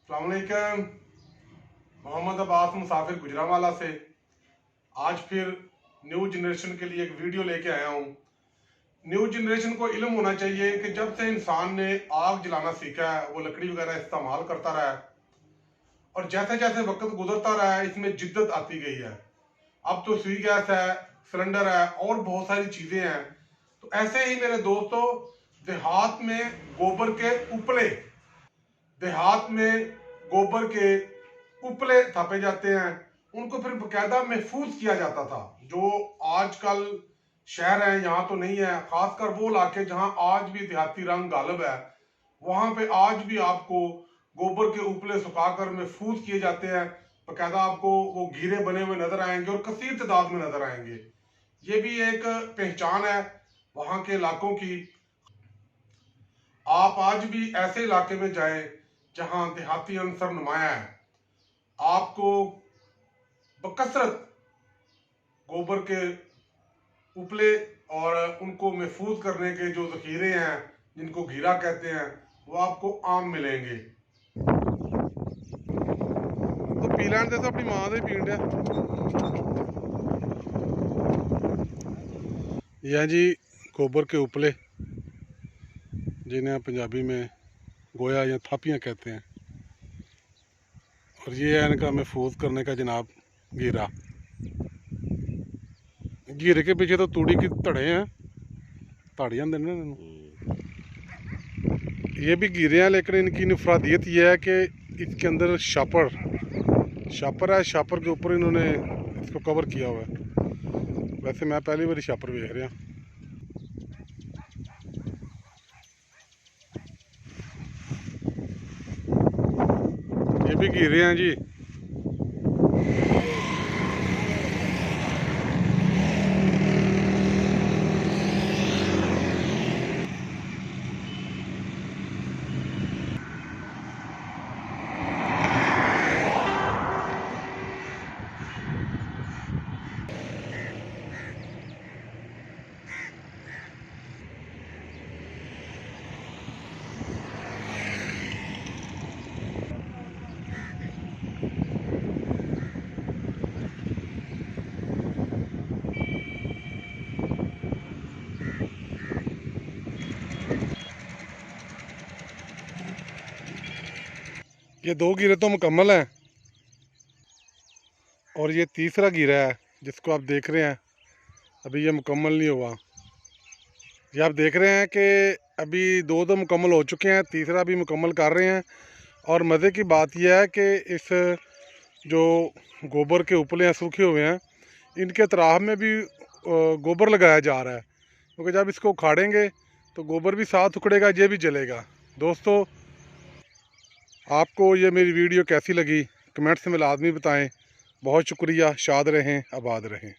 अस्सलाम वालेकुम। मोहम्मद अब्बास मुसाफिर गुजरांवाला से आज फिर न्यू जनरेशन के लिए एक वीडियो लेके आया हूँ। न्यू जनरेशन को इल्म होना चाहिए कि जब से इंसान ने आग जलाना सीखा है वो लकड़ी वगैरह इस्तेमाल करता रहा है और जैसे जैसे वक्त गुजरता रहा है इसमें जिद्दत आती गई है। अब तो सुई गैस है, सिलेंडर है और बहुत सारी चीजें हैं। तो ऐसे ही मेरे दोस्तों, देहात में गोबर के उपले देहात में गोबर के उपले थापे जाते हैं, उनको फिर बकायदा महफूज किया जाता था। जो आजकल शहर है यहाँ तो नहीं है, खासकर वो इलाके जहाँ आज भी देहाती रंग गालिब है, वहां पे आज भी आपको गोबर के उपले सुखाकर महफूज किए जाते हैं। बकायदा आपको वो घीरे बने हुए नजर आएंगे और कसीर तादाद में नजर आएंगे। ये भी एक पहचान है वहां के इलाकों की। आप आज भी ऐसे इलाके में जाएं जहां देहाती अंसर नुमाया है, आपको बकसरत गोबर के उपले और उनको महफूज करने के जो जखीरे हैं, जिनको घीरा कहते हैं, वो आपको आम मिलेंगे। तो पी लैन दे अपनी मां दे पीन दिया। यह जी गोबर के उपले, जिन्हें पंजाबी में गोया या थापियाँ कहते हैं, और ये है इनका महफूज करने का जनाब घीरा। घीरे के पीछे तो तूड़ी की धड़े हैं, ताड़ियाँ देने। ये भी घीरे हैं, लेकिन इनकी इनफरादियत ये है कि इसके अंदर शापर है। शापर के ऊपर इन्होंने इसको कवर किया हुआ है। वैसे मैं पहली बार शापर देख रहा। ये भी घीरे हैं जी। ये दो गिरे तो मुकम्मल हैं और ये तीसरा गिरा है जिसको आप देख रहे हैं। अभी ये मुकम्मल नहीं हुआ। ये आप देख रहे हैं कि अभी दो मुकम्मल हो चुके हैं, तीसरा भी मुकम्मल कर रहे हैं। और मज़े की बात यह है कि इस जो गोबर के उपले हैं सूखे हुए हैं, इनके अतराफ में भी गोबर लगाया जा रहा है, क्योंकि जब इसको उखाड़ेंगे तो गोबर भी साथ उखड़ेगा, ये भी जलेगा। दोस्तों, आपको ये मेरी वीडियो कैसी लगी कमेंट्स में लाजमी बताएं। बहुत शुक्रिया। शाद रहें, आबाद रहें।